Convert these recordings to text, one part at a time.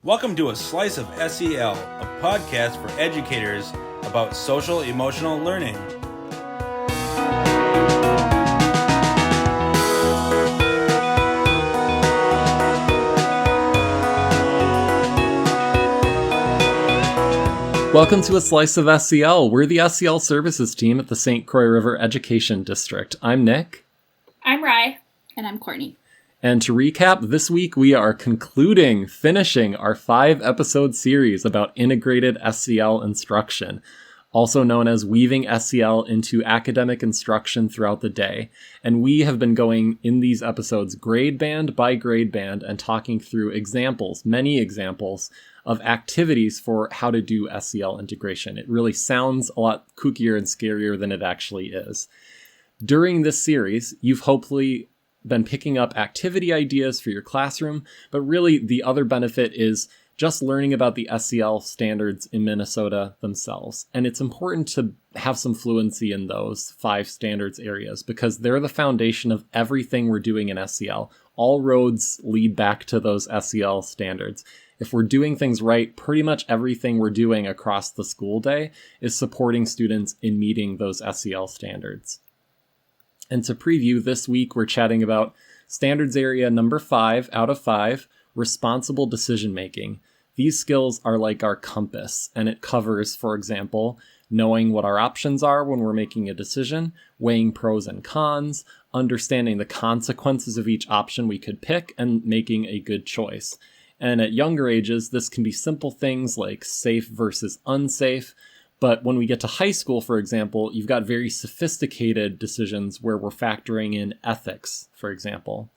Welcome to A Slice of SEL, a podcast for educators about social emotional learning. Welcome to A Slice of SEL. We're the SEL services team at the St. Croix River Education District. I'm Nick. I'm Rye. And I'm Courtney. And to recap, this week we are finishing our 5-episode series about integrated SEL instruction, also known as weaving SEL into academic instruction throughout the day. And we have been going in these episodes grade band by grade band and talking through many examples of activities for how to do SEL integration. It really sounds a lot kookier and scarier than it actually is. During this series, you've hopefully been picking up activity ideas for your classroom, but really the other benefit is just learning about the SEL standards in Minnesota themselves. And it's important to have some fluency in those 5 standards areas because they're the foundation of everything we're doing in SEL. All roads lead back to those SEL standards. If we're doing things right, pretty much everything we're doing across the school day is supporting students in meeting those SEL standards. And to preview, this week we're chatting about standards area number 5 out of 5, responsible decision making. These skills are like our compass, and it covers, for example, knowing what our options are when we're making a decision, weighing pros and cons, understanding the consequences of each option we could pick, and making a good choice. And at younger ages, this can be simple things like safe versus unsafe. But when we get to high school, for example, you've got very sophisticated decisions where we're factoring in ethics, for example.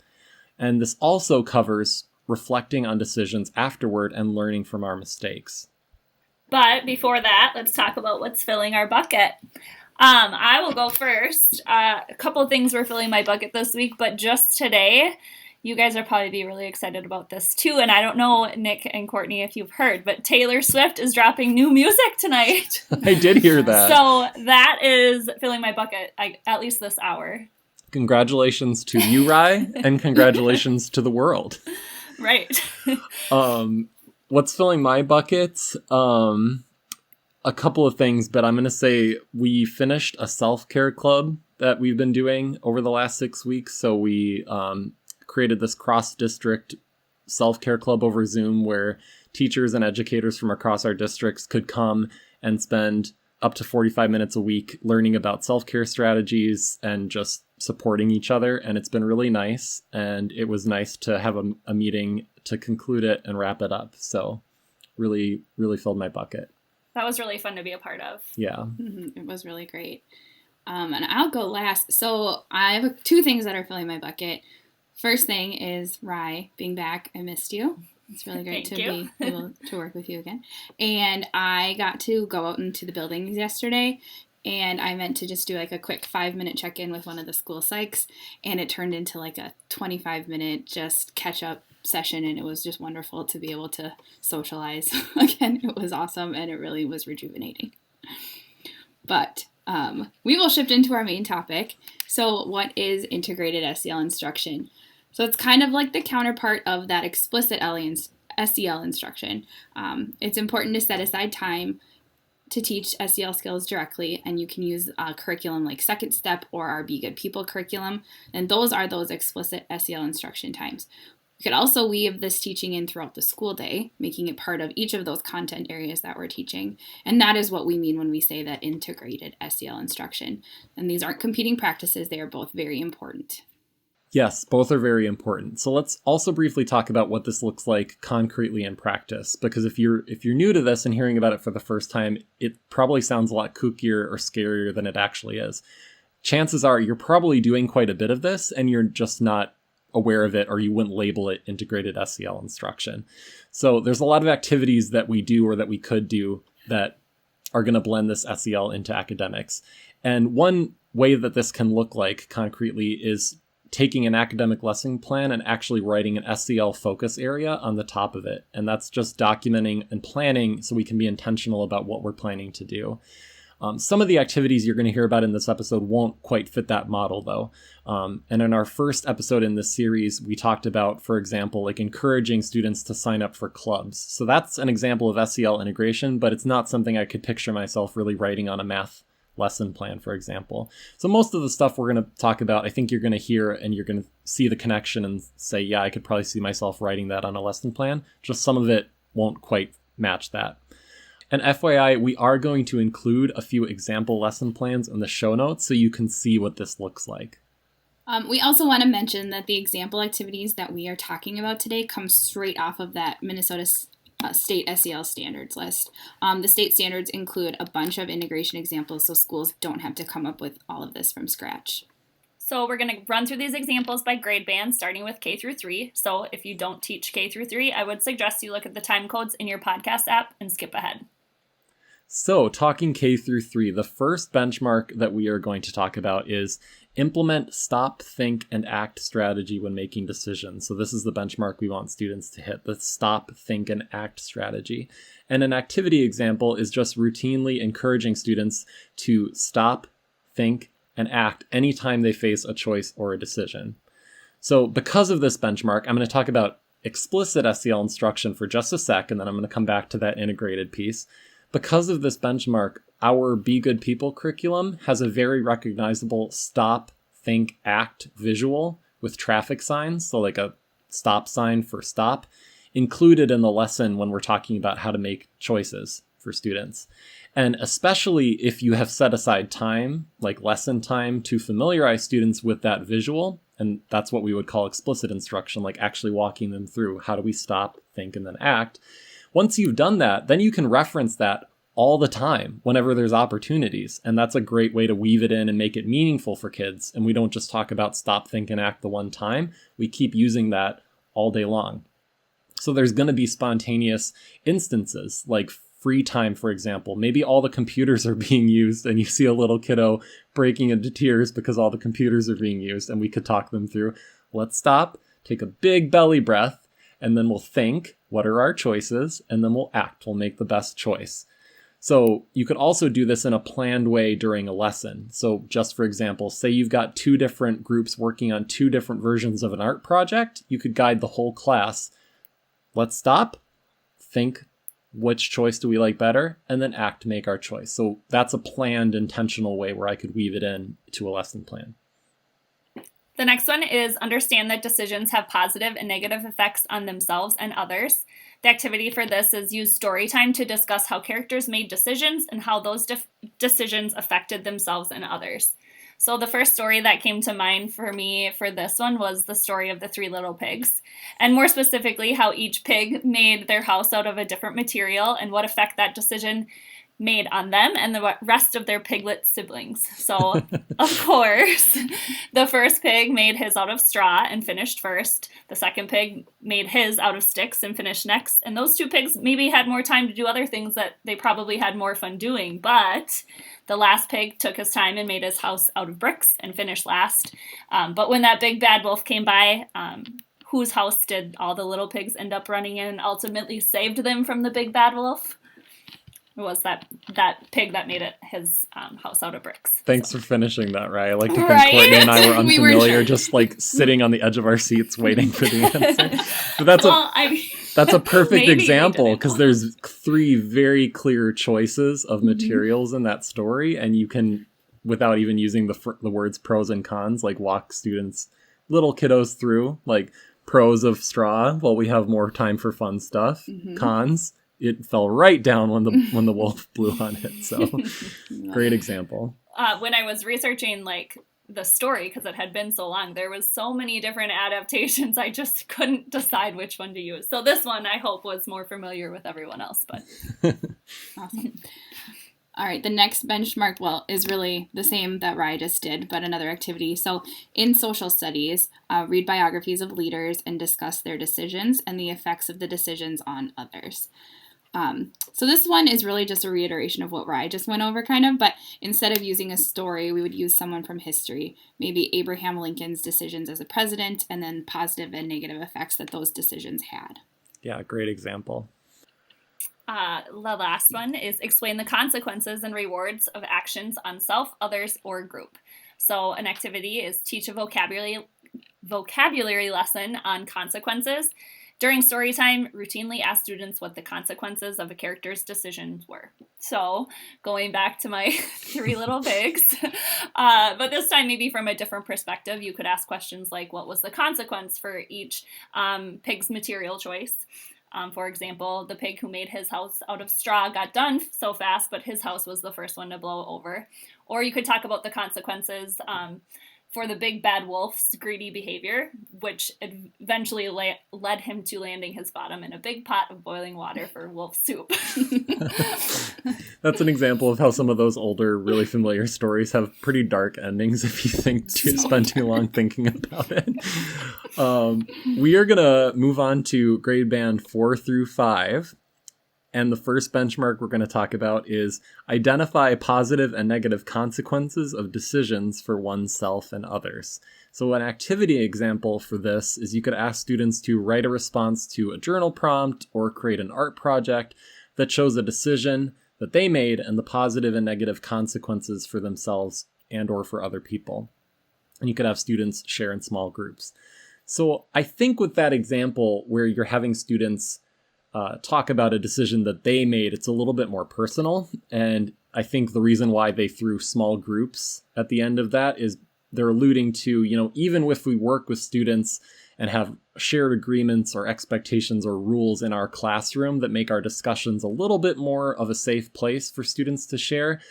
And this also covers reflecting on decisions afterward and learning from our mistakes. But before that, let's talk about what's filling our bucket. I will go first. A couple of things were filling my bucket this week, but just today, you guys will probably be really excited about this too. And I don't know, Nick and Courtney, if you've heard, but Taylor Swift is dropping new music tonight. I did hear that. So that is filling my bucket, at least this hour. Congratulations to you, Rye, and congratulations to the world. Right. What's filling my bucket? A couple of things, but I'm going to say we finished a self-care club that we've been doing over the last 6 weeks. So we created this cross-district self-care club over Zoom where teachers and educators from across our districts could come and spend up to 45 minutes a week learning about self-care strategies and just supporting each other. And it's been really nice. And it was nice to have a meeting to conclude it and wrap it up. So really, really filled my bucket. That was really fun to be a part of. Yeah. Mm-hmm. It was really great. And I'll go last. So I have 2 things that are filling my bucket. First thing is Rye being back. I missed you. It's really great to be able to work with you again. And I got to go out into the buildings yesterday, and I meant to just do like a quick 5-minute check-in with one of the school psychs, and it turned into like a 25-minute just catch-up session, and it was just wonderful to be able to socialize again. It was awesome, and it really was rejuvenating. But we will shift into our main topic. So what is integrated SEL instruction? So it's kind of like the counterpart of that explicit SEL instruction. It's important to set aside time to teach SEL skills directly, and you can use a curriculum like Second Step or our Be Good People curriculum, and those are those explicit SEL instruction times. You could also weave this teaching in throughout the school day, making it part of each of those content areas that we're teaching, and that is what we mean when we say that integrated SEL instruction. And these aren't competing practices, they are both very important. Yes, both are very important. So let's also briefly talk about what this looks like concretely in practice, because if you're new to this and hearing about it for the first time, it probably sounds a lot kookier or scarier than it actually is. Chances are you're probably doing quite a bit of this and you're just not aware of it, or you wouldn't label it integrated SEL instruction. So there's a lot of activities that we do or that we could do that are going to blend this SEL into academics. And one way that this can look like concretely is taking an academic lesson plan and actually writing an SEL focus area on the top of it. And that's just documenting and planning so we can be intentional about what we're planning to do. Some of the activities you're going to hear about in this episode won't quite fit that model, though. And in our first episode in this series, we talked about, for example, like encouraging students to sign up for clubs. So that's an example of SEL integration, but it's not something I could picture myself really writing on a math lesson plan, for example. So most of the stuff we're going to talk about, I think you're going to hear and you're going to see the connection and say, yeah, I could probably see myself writing that on a lesson plan. Just some of it won't quite match that. And FYI, we are going to include a few example lesson plans in the show notes so you can see what this looks like. We also want to mention that the example activities that we are talking about today come straight off of that Minnesota State SEL standards list. The state standards include a bunch of integration examples, so schools don't have to come up with all of this from scratch. So we're going to run through these examples by grade band, starting with K through 3. So if you don't teach K through 3, I would suggest you look at the time codes in your podcast app and skip ahead. So talking K through 3, the first benchmark that we are going to talk about is implement stop, think, and act strategy when making decisions. So this is the benchmark we want students to hit, the stop, think, and act strategy. And an activity example is just routinely encouraging students to stop, think, and act anytime they face a choice or a decision. So because of this benchmark, I'm going to talk about explicit SEL instruction for just a sec, and then I'm going to come back to that integrated piece. Because of this benchmark, our Be Good People curriculum has a very recognizable stop, think, act visual with traffic signs, so like a stop sign for stop, included in the lesson when we're talking about how to make choices for students. And especially if you have set aside time, like lesson time, to familiarize students with that visual, and that's what we would call explicit instruction, like actually walking them through how do we stop, think, and then act. Once you've done that, then you can reference that all the time whenever there's opportunities. And that's a great way to weave it in and make it meaningful for kids. And we don't just talk about stop, think, and act the one time. We keep using that all day long. So there's going to be spontaneous instances like free time, for example. Maybe all the computers are being used and you see a little kiddo breaking into tears because all the computers are being used, and we could talk them through. Let's stop, take a big belly breath, and then we'll think, what are our choices? And then we'll act, we'll make the best choice. So you could also do this in a planned way during a lesson. So just for example, say you've got 2 different groups working on 2 different versions of an art project. You could guide the whole class. Let's stop, think, which choice do we like better, and then act, make our choice. So that's a planned, intentional way where I could weave it in to a lesson plan. The next one is understand that decisions have positive and negative effects on themselves and others. The activity for this is use story time to discuss how characters made decisions and how those decisions affected themselves and others. So the first story that came to mind for me for this one was the story of the 3 little pigs, and more specifically how each pig made their house out of a different material and what effect that decision made on them and the rest of their piglet siblings. So, of course, the first pig made his out of straw and finished first. The second pig made his out of sticks and finished next. And those 2 pigs maybe had more time to do other things that they probably had more fun doing. But the last pig took his time and made his house out of bricks and finished last. But when that big bad wolf came by, whose house did all the little pigs end up running in and ultimately saved them from the big bad wolf? It was that pig that made it his house out of bricks. Thanks for finishing that, Rye. I like to think Right? Courtney and I were unfamiliar, sure. just like sitting on the edge of our seats waiting for the answer. But that's a perfect example because there's 3 very clear choices of materials in that story, and you can, without even using the words pros and cons, like walk students, little kiddos through like pros of straw. Well, we have more time for fun stuff. Cons. It fell right down when the wolf blew on it. So great example. When I was researching like the story, because it had been so long, there was so many different adaptations. I just couldn't decide which one to use. So this one I hope was more familiar with everyone else. But Awesome. All right, the next benchmark, is really the same that Rye just did, but another activity. So in social studies, read biographies of leaders and discuss their decisions and the effects of the decisions on others. So this one is really just a reiteration of what Rye just went over kind of, but instead of using a story, we would use someone from history, maybe Abraham Lincoln's decisions as a president, and then positive and negative effects that those decisions had. Yeah, great example. The last one is explain the consequences and rewards of actions on self, others, or group. So an activity is teach a vocabulary lesson on consequences. During story time, routinely ask students what the consequences of a character's decisions were. So going back to my three little pigs, but this time maybe from a different perspective, you could ask questions like, what was the consequence for each pig's material choice? For example, the pig who made his house out of straw got done so fast, but his house was the first one to blow over. Or you could talk about the consequences for the big bad wolf's greedy behavior, which eventually led him to landing his bottom in a big pot of boiling water for wolf soup. That's an example of how some of those older, really familiar stories have pretty dark endings if you spend too long thinking about it. We are going to move on to grade band 4 through 5. And the first benchmark we're going to talk about is identify positive and negative consequences of decisions for oneself and others. So an activity example for this is you could ask students to write a response to a journal prompt or create an art project that shows a decision that they made and the positive and negative consequences for themselves and or for other people. And you could have students share in small groups. So I think with that example where you're having students talk about a decision that they made, it's a little bit more personal. And I think the reason why they threw small groups at the end of that is they're alluding to, even if we work with students and have shared agreements or expectations or rules in our classroom that make our discussions a little bit more of a safe place for students to share,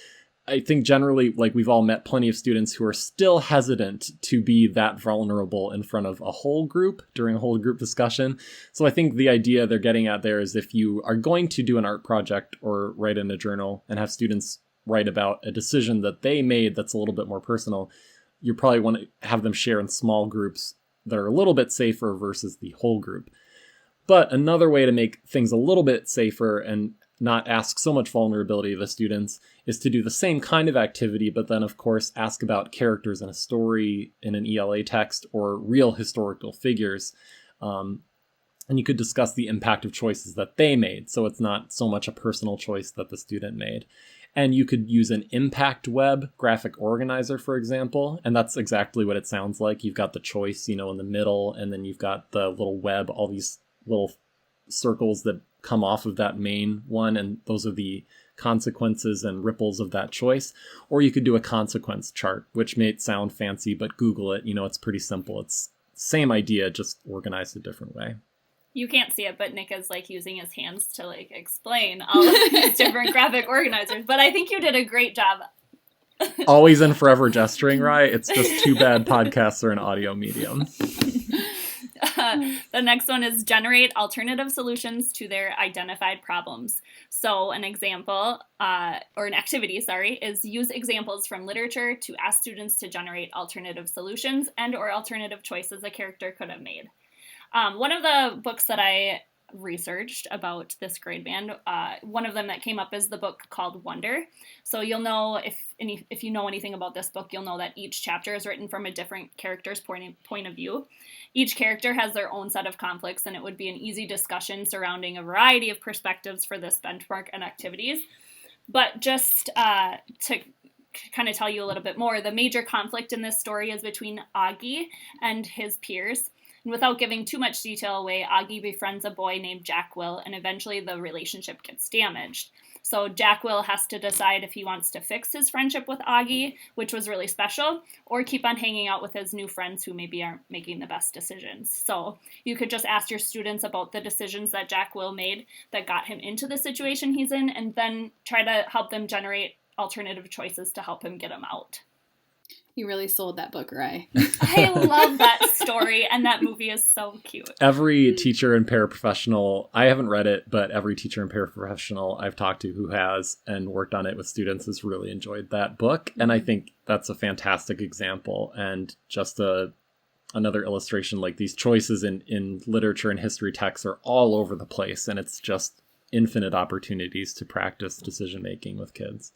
I think generally, we've all met plenty of students who are still hesitant to be that vulnerable in front of a whole group during a whole group discussion. So I think the idea they're getting at there is if you are going to do an art project or write in a journal and have students write about a decision that they made that's a little bit more personal, you probably want to have them share in small groups that are a little bit safer versus the whole group. But another way to make things a little bit safer and not ask so much vulnerability of the students is to do the same kind of activity, but then of course ask about characters in a story in an ELA text or real historical figures. And you could discuss the impact of choices that they made. So it's not so much a personal choice that the student made. And you could use an impact web graphic organizer, for example. And that's exactly what it sounds like. You've got the choice, in the middle, and then you've got the little web, all these little circles that come off of that main one, and those are the consequences and ripples of that choice. Or you could do a consequence chart, which may sound fancy, but Google it. It's pretty simple. It's same idea, just organized a different way. You can't see it, but Nick is using his hands to explain all of these different graphic organizers. But I think you did a great job. Always and forever gesturing, right? It's just too bad podcasts are an audio medium. The next one is generate alternative solutions to their identified problems. So an example, or an activity, is use examples from literature to ask students to generate alternative solutions and or alternative choices a character could have made. One of the books that I researched about this grade band, one of them that came up is the book called Wonder. So you'll know, if you know anything about this book, you'll know that each chapter is written from a different character's point of view. Each character has their own set of conflicts, and it would be an easy discussion surrounding a variety of perspectives for this benchmark and activities. But just to kind of tell you a little bit more, the major conflict in this story is between Augie and his peers. And without giving too much detail away, Augie befriends a boy named Jack Will, and eventually the relationship gets damaged. So Jack Will has to decide if he wants to fix his friendship with Augie, which was really special, or keep on hanging out with his new friends who maybe aren't making the best decisions. So you could just ask your students about the decisions that Jack Will made that got him into the situation he's in, and then try to help them generate alternative choices to help him get him out. You really sold that book, Rye. I love that story, and that movie is so cute. Every teacher and paraprofessional, I haven't read it, but every teacher and paraprofessional I've talked to who has and worked on it with students has really enjoyed that book. And I think that's a fantastic example and just another illustration. These choices in literature and history texts are all over the place, and it's just infinite opportunities to practice decision making with kids.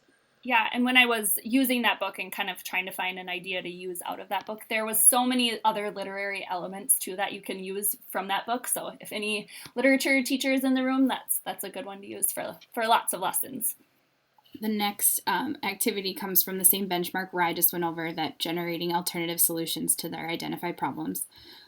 Yeah, and when I was using that book and kind of trying to find an idea to use out of that book, there was so many other literary elements too that you can use from that book. So if any literature teachers in the room, that's a good one to use for lots of lessons. The next activity comes from the same benchmark where I just went over, that generating alternative solutions to their identified problems.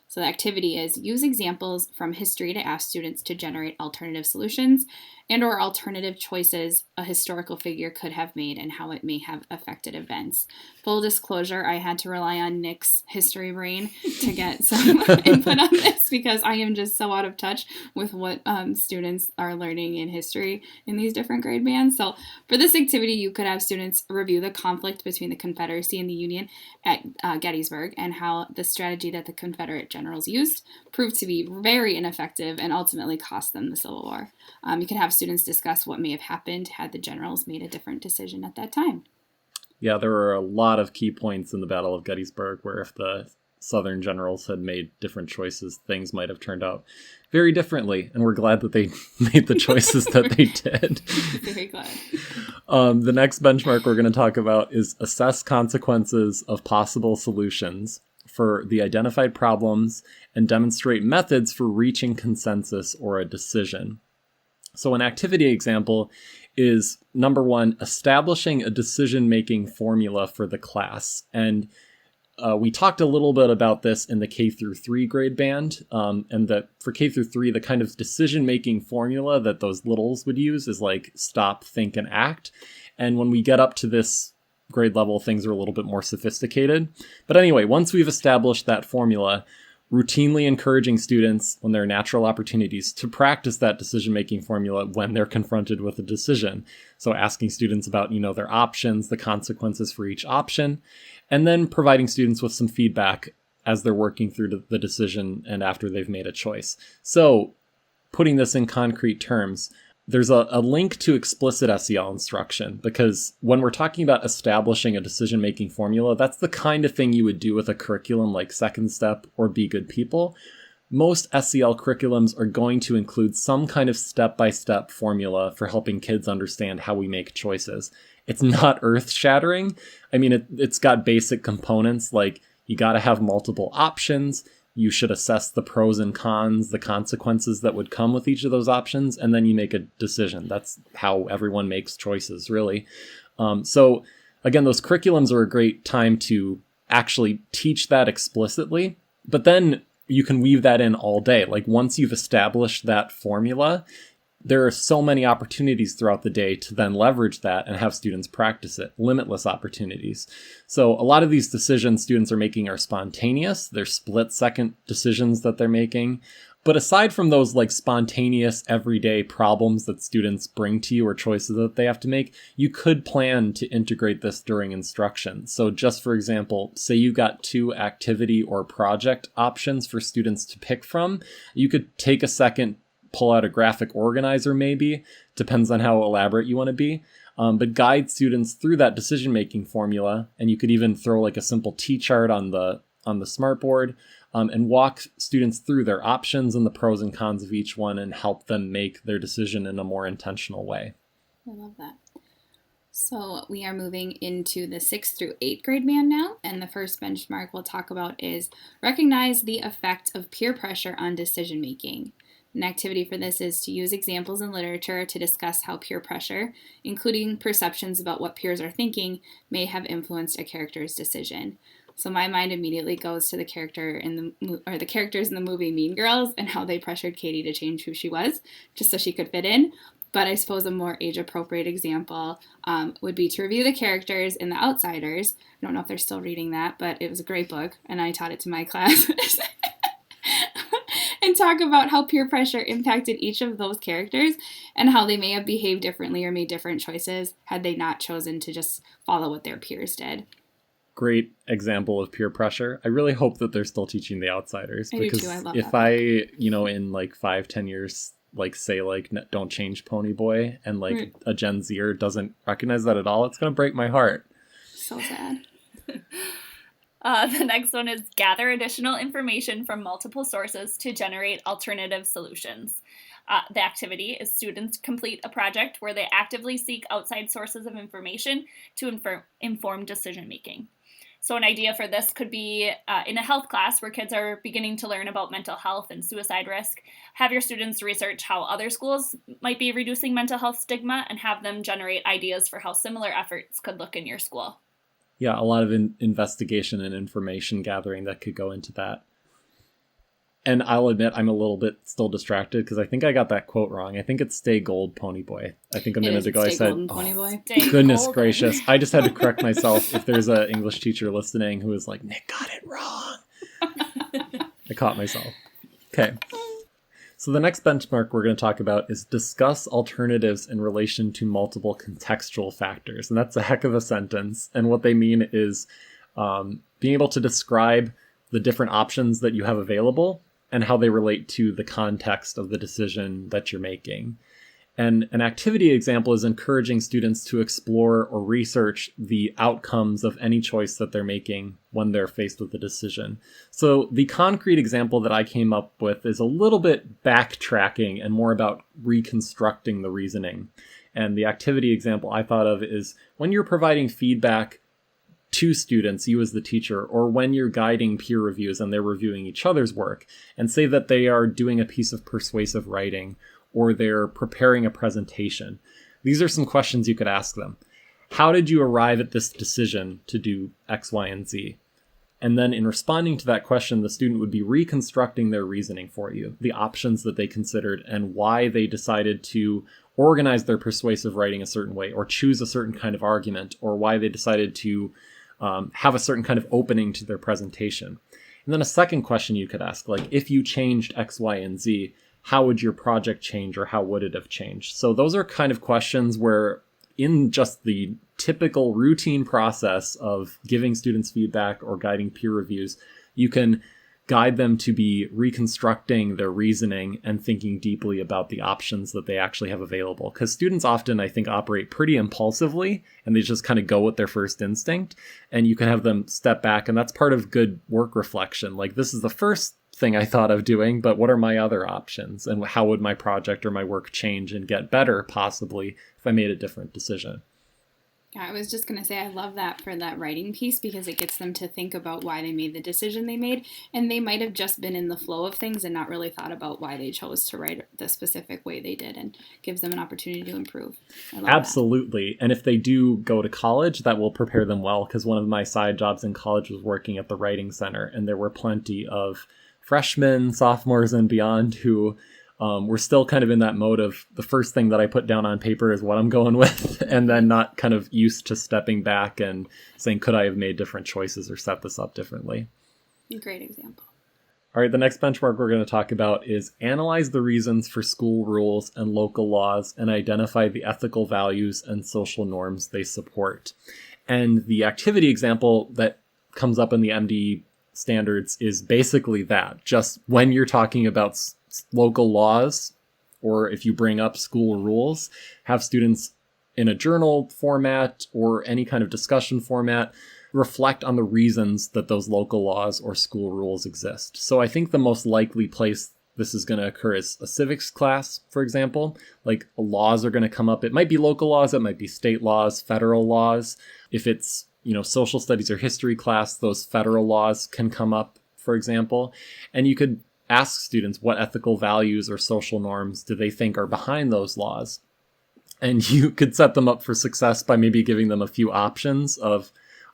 So the activity is use examples from history to ask students to generate alternative solutions and or alternative choices a historical figure could have made and how it may have affected events. Full disclosure, I had to rely on Nick's history brain to get some input on this because I am just so out of touch with what students are learning in history in these different grade bands. So for this activity, you could have students review the conflict between the Confederacy and the Union at Gettysburg and how the strategy that the Confederate generals used proved to be very ineffective and ultimately cost them the Civil War. You can have students discuss what may have happened had the generals made a different decision at that time. Yeah, there were a lot of key points in the Battle of Gettysburg where if the Southern generals had made different choices, things might have turned out very differently. And we're glad that they made the choices that they did. Very glad. The next benchmark we're going to talk about is assess consequences of possible solutions for the identified problems and demonstrate methods for reaching consensus or a decision. So an activity example is, number one, establishing a decision-making formula for the class. And we talked a little bit about this in the K through 3 grade band, and that for K through 3, the kind of decision-making formula that those littles would use is like stop, think, and act. And when we get up to this grade level, things are a little bit more sophisticated. But anyway, once we've established that formula, routinely encouraging students, when there are natural opportunities, to practice that decision-making formula when they're confronted with a decision. So asking students about, their options, the consequences for each option, and then providing students with some feedback as they're working through the decision and after they've made a choice. So putting this in concrete terms, there's a link to explicit SEL instruction, because when we're talking about establishing a decision-making formula, that's the kind of thing you would do with a curriculum like Second Step or Be Good People. Most SEL curriculums are going to include some kind of step-by-step formula for helping kids understand how we make choices. It's not earth-shattering. I mean, it's got basic components like you got to have multiple options. You should assess the pros and cons, the consequences that would come with each of those options, and then you make a decision. That's how everyone makes choices, really. So again, those curriculums are a great time to actually teach that explicitly, but then you can weave that in all day. Like once you've established that formula, there are so many opportunities throughout the day to then leverage that and have students practice it. Limitless opportunities. So a lot of these decisions students are making are spontaneous. They're split-second decisions that they're making. But aside from those like spontaneous everyday problems that students bring to you or choices that they have to make, you could plan to integrate this during instruction. So just for example, say you've got 2 activity or project options for students to pick from. You could take a second, pull out a graphic organizer maybe, depends on how elaborate you want to be, but guide students through that decision-making formula. And you could even throw like a simple T-chart on the smartboard and walk students through their options and the pros and cons of each one and help them make their decision in a more intentional way. I love that. So we are moving into the 6th through 8th grade band now, and the first benchmark we'll talk about is recognize the effect of peer pressure on decision-making. An activity for this is to use examples in literature to discuss how peer pressure, including perceptions about what peers are thinking, may have influenced a character's decision. So my mind immediately goes to the characters in the movie Mean Girls and how they pressured Katie to change who she was just so she could fit in. But I suppose a more age-appropriate example would be to review the characters in The Outsiders. I don't know if they're still reading that, but it was a great book, and I taught it to my class. And talk about how peer pressure impacted each of those characters and how they may have behaved differently or made different choices had they not chosen to just follow what their peers did. Great example of peer pressure. I really hope that they're still teaching The Outsiders. I because do too. I love if that. I, in like 5-10 years, like say like don't change Pony Boy and like a Gen Zer doesn't recognize that at all, it's going to break my heart. So sad. The next one is gather additional information from multiple sources to generate alternative solutions. The activity is students complete a project where they actively seek outside sources of information to inform decision making. So an idea for this could be in a health class where kids are beginning to learn about mental health and suicide risk. Have your students research how other schools might be reducing mental health stigma and have them generate ideas for how similar efforts could look in your school. Yeah, a lot of investigation and information gathering that could go into that. And I'll admit I'm a little bit still distracted because I think I got that quote wrong. I think it's Stay Gold, Pony Boy. I think a minute ago I said, Pony Boy. Goodness gracious. I just had to correct myself if there's an English teacher listening who was like, Nick got it wrong. I caught myself. Okay. So the next benchmark we're going to talk about is discuss alternatives in relation to multiple contextual factors. And that's a heck of a sentence. And what they mean is being able to describe the different options that you have available and how they relate to the context of the decision that you're making. And an activity example is encouraging students to explore or research the outcomes of any choice that they're making when they're faced with a decision. So the concrete example that I came up with is a little bit backtracking and more about reconstructing the reasoning. And the activity example I thought of is when you're providing feedback to students, you as the teacher, or when you're guiding peer reviews and they're reviewing each other's work, and say that they are doing a piece of persuasive writing or they're preparing a presentation. These are some questions you could ask them. How did you arrive at this decision to do X, Y, and Z? And then in responding to that question, the student would be reconstructing their reasoning for you, the options that they considered and why they decided to organize their persuasive writing a certain way or choose a certain kind of argument, or why they decided to have a certain kind of opening to their presentation. And then a second question you could ask, like, if you changed X, Y, and Z, how would your project change, or how would it have changed? So those are kind of questions where in just the typical routine process of giving students feedback or guiding peer reviews, you can guide them to be reconstructing their reasoning and thinking deeply about the options that they actually have available. Because students often, I think, operate pretty impulsively and they just kind of go with their first instinct. And you can have them step back, and that's part of good work reflection. Like, this is the first thing I thought of doing, but what are my other options? And how would my project or my work change and get better, possibly, if I made a different decision? Yeah, I was just going to say, I love that for that writing piece because it gets them to think about why they made the decision they made. And they might have just been in the flow of things and not really thought about why they chose to write the specific way they did, and gives them an opportunity to improve. I love Absolutely. That. And if they do go to college, that will prepare them well, because one of my side jobs in college was working at the Writing Center, and there were plenty of freshmen, sophomores, and beyond who we're still kind of in that mode of the first thing that I put down on paper is what I'm going with, and then not kind of used to stepping back and saying, could I have made different choices or set this up differently? Great example. All right, the next benchmark we're going to talk about is analyze the reasons for school rules and local laws and identify the ethical values and social norms they support. And the activity example that comes up in the MD standards is basically that. Just when you're talking about local laws, or if you bring up school rules, have students in a journal format or any kind of discussion format reflect on the reasons that those local laws or school rules exist. So I think the most likely place this is going to occur is a civics class, for example. Like, laws are going to come up. It might be local laws, it might be state laws, federal laws. If it's, social studies or history class, those federal laws can come up, for example. And you could ask students what ethical values or social norms do they think are behind those laws. And you could set them up for success by maybe giving them a few options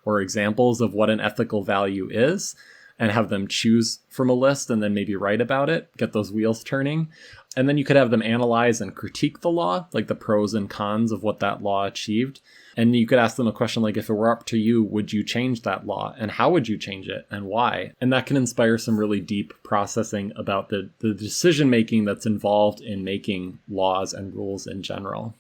or examples of what an ethical value is, and have them choose from a list and then maybe write about it, get those wheels turning. And then you could have them analyze and critique the law, like the pros and cons of what that law achieved. And you could ask them a question like, if it were up to you, would you change that law? And how would you change it? And why? And that can inspire some really deep processing about the decision-making that's involved in making laws and rules in general.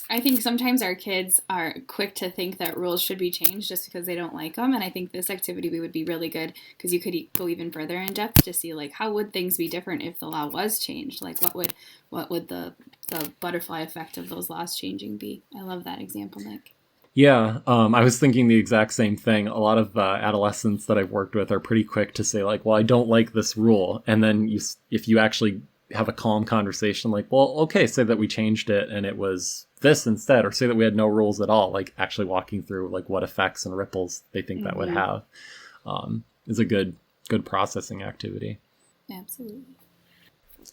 I think sometimes our kids are quick to think that rules should be changed just because they don't like them. And I think this activity would be really good because you could go even further in depth to see, like, how would things be different if the law was changed? Like, what would the butterfly effect of those laws changing be? I love that example, Nick. Yeah, I was thinking the exact same thing. A lot of adolescents that I've worked with are pretty quick to say, like, well, I don't like this rule. And then if you actually have a calm conversation like, well, okay, say that we changed it and it was this instead, or say that we had no rules at all, like actually walking through like what effects and ripples they think that would have is a good processing activity. Absolutely.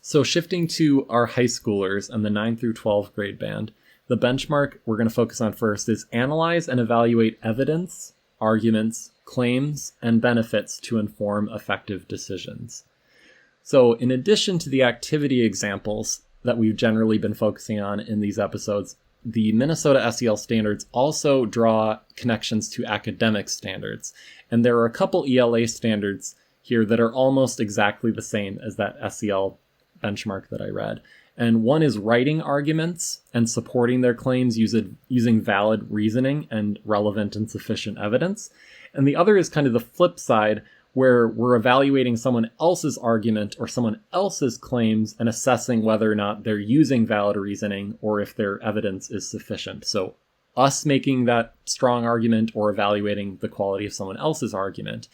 So shifting to our high schoolers and the 9 through 12 grade band, the benchmark we're going to focus on first is analyze and evaluate evidence, arguments, claims, and benefits to inform effective decisions. So in addition to the activity examples that we've generally been focusing on in these episodes, the Minnesota SEL standards also draw connections to academic standards. And there are a couple ELA standards here that are almost exactly the same as that SEL benchmark that I read. And one is writing arguments and supporting their claims using valid reasoning and relevant and sufficient evidence. And the other is kind of the flip side, where we're evaluating someone else's argument or someone else's claims and assessing whether or not they're using valid reasoning or if their evidence is sufficient. So us making that strong argument or evaluating the quality of someone else's argument.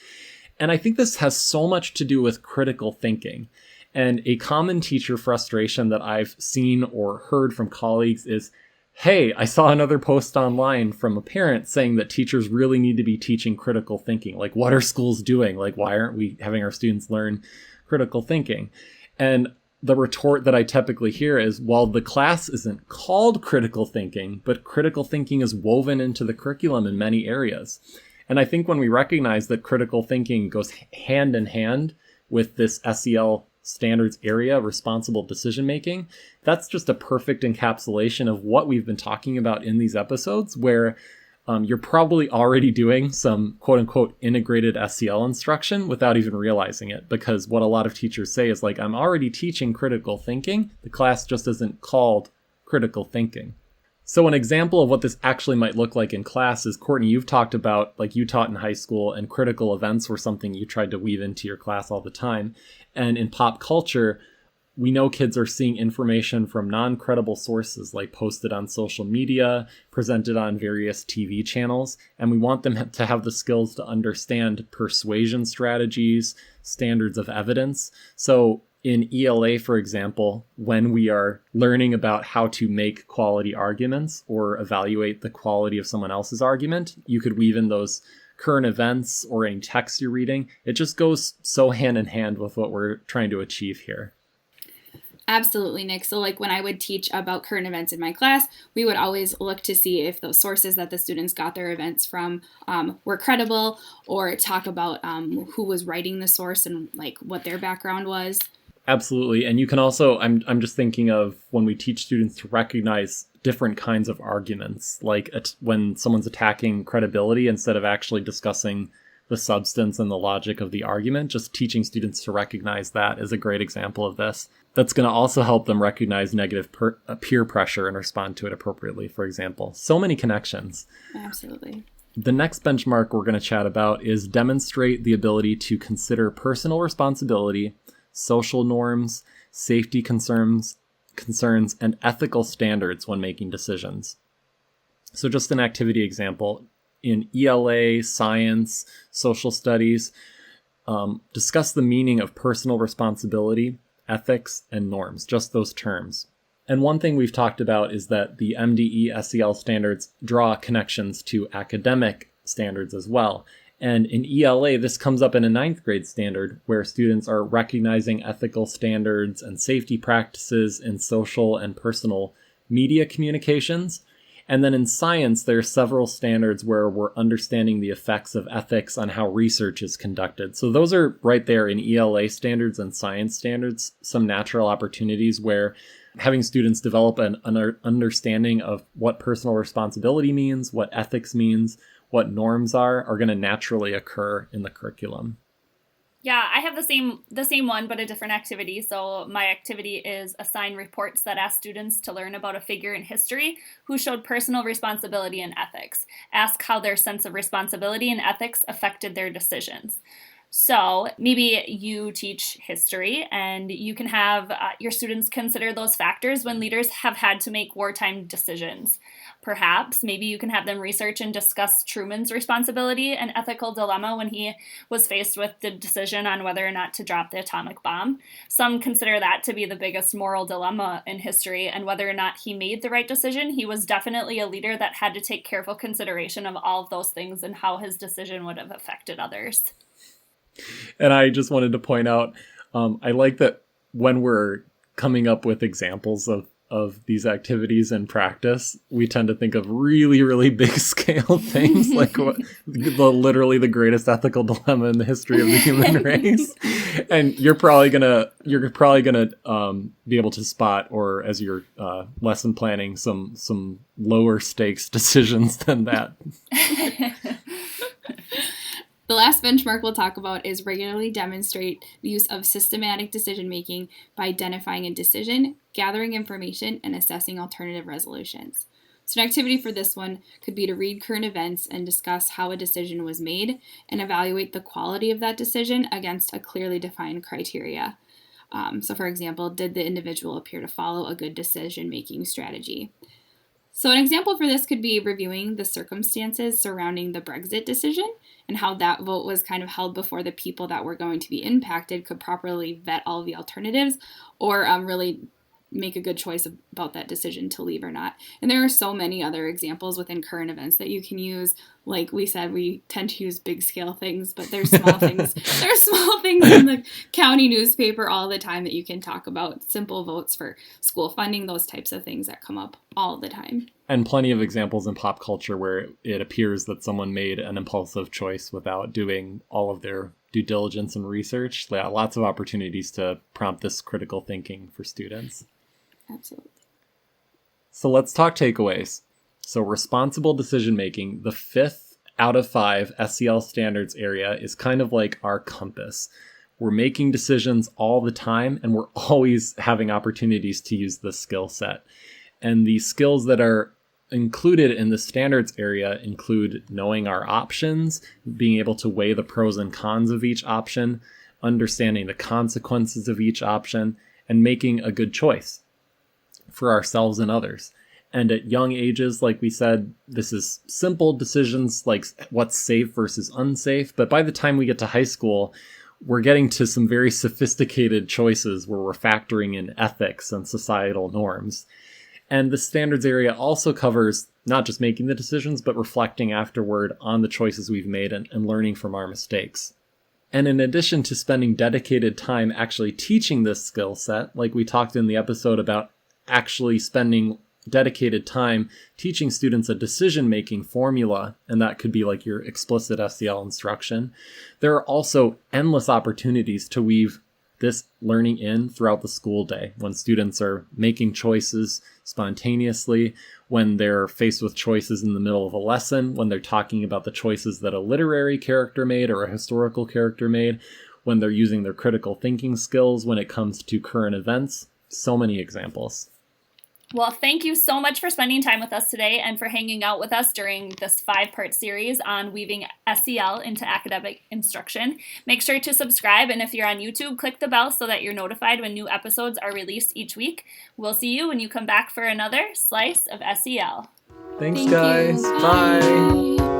And I think this has so much to do with critical thinking. And a common teacher frustration that I've seen or heard from colleagues is, hey, I saw another post online from a parent saying that teachers really need to be teaching critical thinking. Like, what are schools doing? Like, why aren't we having our students learn critical thinking? And the retort that I typically hear is, well, the class isn't called critical thinking, but critical thinking is woven into the curriculum in many areas. And I think when we recognize that critical thinking goes hand in hand with this SEL standards area, responsible decision making, that's just a perfect encapsulation of what we've been talking about in these episodes, where you're probably already doing some quote unquote integrated SEL instruction without even realizing it. Because what a lot of teachers say is like, I'm already teaching critical thinking. The class just isn't called critical thinking. So an example of what this actually might look like in class is, Courtney, you've talked about, like you taught in high school, and critical events were something you tried to weave into your class all the time. And in pop culture, we know kids are seeing information from non-credible sources, like posted on social media, presented on various TV channels, and we want them to have the skills to understand persuasion strategies, standards of evidence. So in ELA, for example, when we are learning about how to make quality arguments or evaluate the quality of someone else's argument, you could weave in those current events or any text you're reading. It just goes so hand in hand with what we're trying to achieve here. Absolutely, Nick. So like when I would teach about current events in my class, we would always look to see if those sources that the students got their events from were credible, or talk about who was writing the source and like what their background was. Absolutely. And you can also, I'm just thinking of when we teach students to recognize different kinds of arguments, like when someone's attacking credibility instead of actually discussing the substance and the logic of the argument, just teaching students to recognize that is a great example of this. That's going to also help them recognize negative peer pressure and respond to it appropriately, for example. So many connections. Absolutely. The next benchmark we're going to chat about is demonstrate the ability to consider personal responsibility, social norms, safety concerns, and ethical standards when making decisions. So just an activity example. In ELA, science, social studies, discuss the meaning of personal responsibility, ethics, and norms, just those terms. And one thing we've talked about is that the MDE SEL standards draw connections to academic standards as well. And in ELA, this comes up in a 9th grade standard where students are recognizing ethical standards and safety practices in social and personal media communications. And then in science, there are several standards where we're understanding the effects of ethics on how research is conducted. So those are right there in ELA standards and science standards, some natural opportunities where having students develop an understanding of what personal responsibility means, what ethics means, what norms are going to naturally occur in the curriculum. Yeah, I have the same one, but a different activity. So my activity is assign reports that ask students to learn about a figure in history who showed personal responsibility and ethics. Ask how their sense of responsibility and ethics affected their decisions. So maybe you teach history and you can have your students consider those factors when leaders have had to make wartime decisions. Perhaps maybe you can have them research and discuss Truman's responsibility and ethical dilemma when he was faced with the decision on whether or not to drop the atomic bomb. Some consider that to be the biggest moral dilemma in history, and whether or not he made the right decision. He was definitely a leader that had to take careful consideration of all of those things and how his decision would have affected others. And I just wanted to point out, I like that when we're coming up with examples of these activities in practice, we tend to think of really, really big scale things like literally the greatest ethical dilemma in the history of the human race. And you're probably gonna be able to spot, or as you're lesson planning, some lower stakes decisions than that. The last benchmark we'll talk about is regularly demonstrate the use of systematic decision-making by identifying a decision, gathering information, and assessing alternative resolutions. So an activity for this one could be to read current events and discuss how a decision was made and evaluate the quality of that decision against a clearly defined criteria. So for example, did the individual appear to follow a good decision-making strategy? So an example for this could be reviewing the circumstances surrounding the Brexit decision and how that vote was kind of held before the people that were going to be impacted could properly vet all the alternatives or really make a good choice about that decision to leave or not. And there are so many other examples within current events that you can use. Like we said, we tend to use big scale things, but there's small things. There's small things in the county newspaper all the time that you can talk about. Simple votes for school funding, those types of things that come up all the time. And plenty of examples in pop culture where it appears that someone made an impulsive choice without doing all of their due diligence and research. Yeah, lots of opportunities to prompt this critical thinking for students. Absolutely. So let's talk takeaways. So responsible decision making, the 5th out of 5 SEL standards area, is kind of like our compass. We're making decisions all the time, and we're always having opportunities to use this skill set. And the skills that are included in the standards area include knowing our options, being able to weigh the pros and cons of each option, understanding the consequences of each option, and making a good choice for ourselves and others. And at young ages, like we said, this is simple decisions like what's safe versus unsafe. But by the time we get to high school, we're getting to some very sophisticated choices where we're factoring in ethics and societal norms. And the standards area also covers not just making the decisions, but reflecting afterward on the choices we've made and learning from our mistakes. And in addition to spending dedicated time actually teaching this skill set, like we talked in the episode about actually spending dedicated time teaching students a decision-making formula, and that could be like your explicit SEL instruction, there are also endless opportunities to weave this learning in throughout the school day when students are making choices spontaneously, when they're faced with choices in the middle of a lesson, when they're talking about the choices that a literary character made or a historical character made, when they're using their critical thinking skills when it comes to current events. So many examples. Well, thank you so much for spending time with us today and for hanging out with us during this 5-part series on weaving SEL into academic instruction. Make sure to subscribe, and if you're on YouTube, click the bell so that you're notified when new episodes are released each week. We'll see you when you come back for another slice of SEL. Thanks, guys. Bye.